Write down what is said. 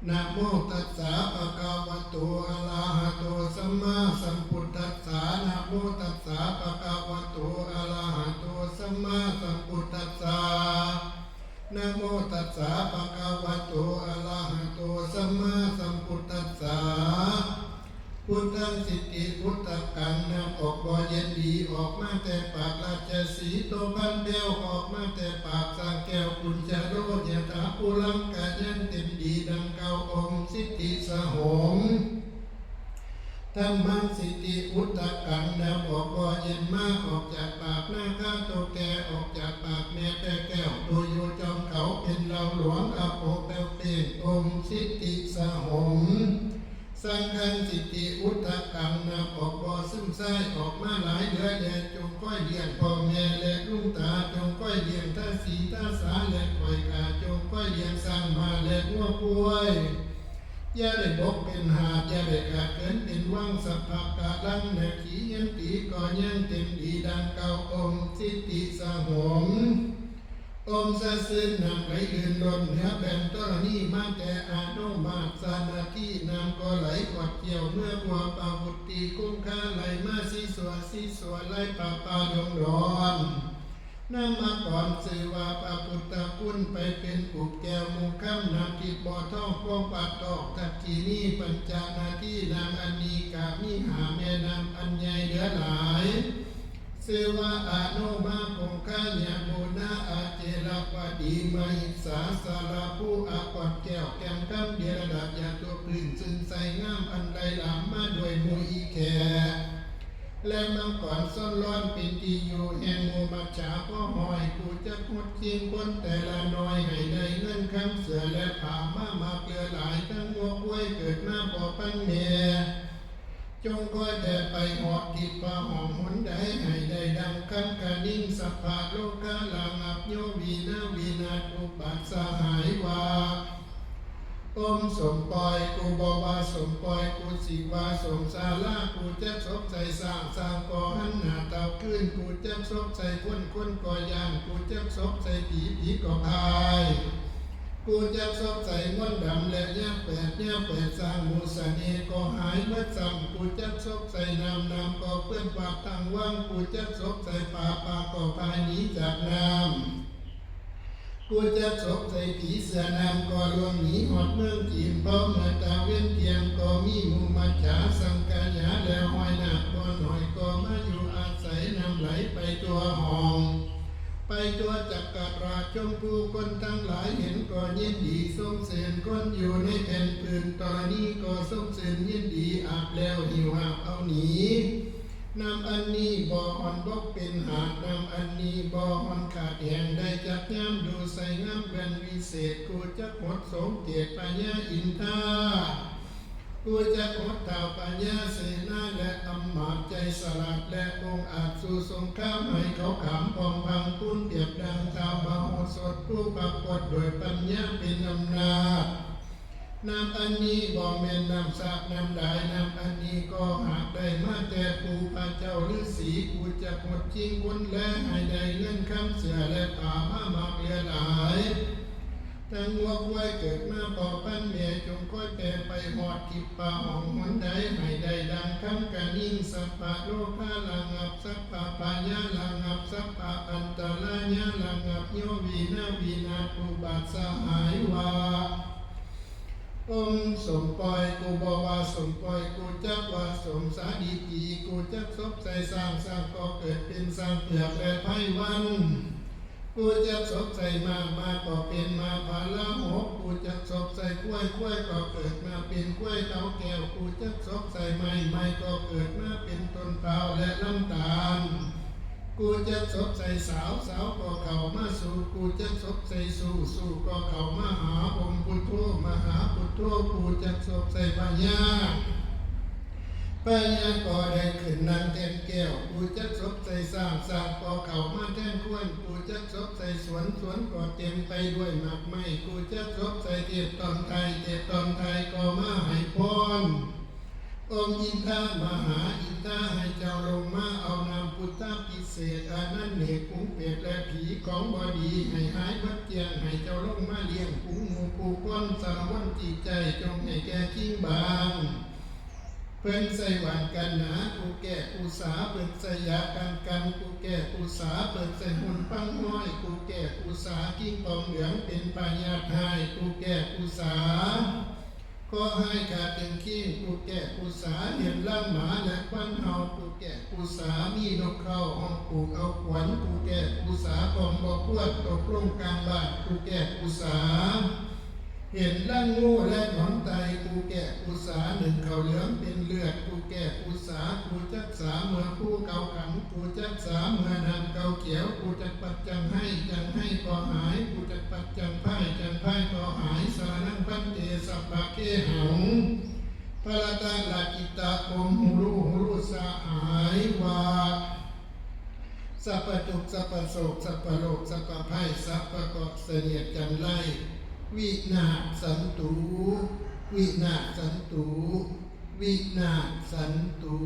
นะโมตัสสะภะคะวะโตอะระหะโตสัมมาสัมพุทธัสสะนะโมตัสสะภะคะวะโตอะระหะโตสัมมาสัมพุทธัสสะนะโมตัสสะภะคะวะโตอะระหะโตสัมมาสัมพุทธัสสะพุทธังสิทธิพุทธกังนำออกบ่อเย็นดีออกมาแต่ปากราชสีห์โตพันเบลออกมาแต่ปากสางแก้วกุญจโรจยถาภูลังกายันเต็มดีดังเก่าองค์สิทธิสหงส์ธรรมังสิทธิพุทธกังนำออกบ่อเย็นมาออกจากปากหน้าข้าโตแก่ออกจากปากแม่แต่แก้วตัวอยู่จอมเขาเป็นเราหลวงอโปเปลเป็นองค์สิทธิสหงส์สังฆังสิทธิอุตตะกังนำออกบ่อซึมไส้ออกมาหลายเดือนแลจงก้อยเลี้ยงพ่อแม่และลุงตาจงก้อยเลี้ยงท่าสีท่าสาและก้อยกาจงก้อยเลี้ยงสร้างมาและงัวป่วยอย่าได้บกเป็นหาดอย่าได้ขาดเกินเป็นว่างสัพพะกาลังนาขียันตีก่อยังเต็มดีดังเก่าองค์สิทธิสหงส์องค์สะซึนนำไหลลื่นล้นเหนือแบ่งตรณีมาแต่อาโนมาสานาที่นำก็ไหลกอดเกี่ยวเมื่อบัวปาวุตีคุ้มค่าไหลมาสีสวยไหลป่าดงร้อนนำมาก่อนสื่อว่าพระพุทธคุณไปเป็นปุกแก้วมุขค่ำนำที่บ่อท่องพวงปัดตอกทักทีนี้ปัญจนาที่นำอันนี้กามิหาแม่นำอันใหญ่เหลือหลายสื่อว่าอาโนมาคงค่าญาโมนาอาเจรปดีมาอิสาสาราผู้อากอดแก้วแก้มคำเดียระดับยาตัวปืนซึ่งใส่งามอันใดหลามมาด้วยมวยอีแขและมังกรซ่อนร้อนเป็นที่อยู่แห่งโมมัจฉาพ่อหอยกูจะพดจริงคนแต่ละน้อยให้ได้เงินคำเสือและผ่ามาเกลือหลายทั้งงัวกล้วยเกิดมาบ่อปันเมียจงคอยแต่ไปหอดกิดป่าหอมหนใดให้ได้ดังคันกะนิ่งสัพพะโลกาลังอับโยวีนาอุปัสสหายวาอมสมปอยกูบวาสมปอยกูสิวาสมสาลากูจะซบใจสร้างก่อหันหน้าเต่าขึ้นกูจะซบใจคนก่อยานกูจะซบใจผีก่อพายกูจะซบใจม้วนดำและย่าแปดสร้างมูสเนก็หายวัดซ้ำกูจะซบใจน้ำก็เพื่อนปากทางว่างกูจะซบใจป่าก็พายหนีจากน้ำกูจะศพใส่ผีเสือนำก็ลวงหนีหอดเมืองจีนเพราะเมื่อตาเว้นเทียมก็มีหมู่มัจฉาสังกายาแล้วหอยหนักบ่หน่อยก็มาอยู่อาศัยนำไหลไปตัวห้องไปตัวจักรราชชมพูคนทั้งหลายเห็นก็ยินดีสมเสนคนอยู่ในแผ่นปืนตอนนี้ก็สมเสนยินดีอาบแล้วหิวหาบเอาหนีนำอันนี้บ่ออ่อนบกเป็นหาดนำอันนี้บ่ออ่อนขาดแห่งได้จักย้ำดูใส่งามเป็นวิเศษกูจะหมดสมเกียรติปัญญาอินทากูจะหมดเท่าปัญญาเสนาและอำมาตย์ใจสลัดและองอาจสู่สงครามให้เขาขำปองพังปุ้นเปรียบดังชาวมโหสถผู้ปรากฏโดยปัญญาเป็นอำนาจน้ำอันนี้บ่แม่นน้ำสาบน้ำได้น้ำอันนี้ก็หากได้มาแต่ปูพระเจ้าฤาษีกูจะหมดจริงคนและให้ได้เงินคำเสือและป่ามากเหลือหลายทั้งวัวควายเกิดมาป่อปั้นเมียจงค่อยแต่ไปหอดกิบป่าห้องหนใดให้ได้ดังคำกะนิ่งสัพพะโลกาลังับสัพพะปายาลังับสัพพะอันตรายาลังับโยวีนาอุบัติสหายวาองสมปอยกูบวาสมปอยกูจักว่าสมสาดีกีกูจักซบใจสร้างก็เกิดเป็นสร้างเปลือกและไพ่วันกูจักซบใจมาก็เป็นมาภาละหกกูจักซบใจกล้วยก็เกิดมาเป็นกล้วยเต้าแก้วกูจักซบใจไม้ก็เกิดมาเป็นต้นเปล่าและลำตาลกูจะศพใส่สาวก็เข้ามาสู่กูจะศพใส่สู่ก็เข้ามาหาองค์พุทโธมาหาพุทโธกูจะศพใส่ปัญญาก็ได้ขึ้นนางแทนแก้วกูจะศพใส่สร้างก็เข้ามาแทนควรกูจะศพใส่สวนก็เต็มไปด้วยหมากไม้กูจะศพใส่เทียบตอนไทยก็มาให้พร องค์อินทามหาอินทาให้เจ้าลงมาเอานามพุทธพิเศษอานันเนกปุงเป็ดและผีของบอดีให้หายวัดเจียงให้เจ้าลงมาเลี้ยงปุงหมูปูก้นสารวันจิตใจจงให้แก่ทิ้งบางเพิ่นใส่หวานกันหนากูแก่กูสาเพิ่นใส่ยากันกูแก่กูสาเพิ่นใส่หุ่นปังห้อยกูแก่กูสากิ้งปองเหลืองเป็นปัญญาทายกูแก่กูสาก็ให้ขาดเป็นขี้กูแก่กูสาเห็นล่างหมาและควันเฮากูแก่กูสามีนกเข้าห้องกูเอาขวัญกูแก่กูสาของบ่พวดตกลงกลางบ้านกูแก่กูสาเห็นล่างงูและหนอนไตกูแก่กูสาหนึ่งเขาเหลืองเป็นเลือดกูแก่กูสากูจักษาเมื่อผู้เกาขังกูจักษาเมื่อนำเกาเขียวกูจักปัดจังให้ก็หายกูจักปัดจังไพ่ก็หายสานังพันเตสัพพะเกหังพระตาลากิตาโอมหูรูสาหายวาสัพพทุกสัพพโศกสัพพโลกสัพพไพ่สัพพเกาะเสนียดจันไลวินาศสันตุวินาศสันตุวินาศสันตุ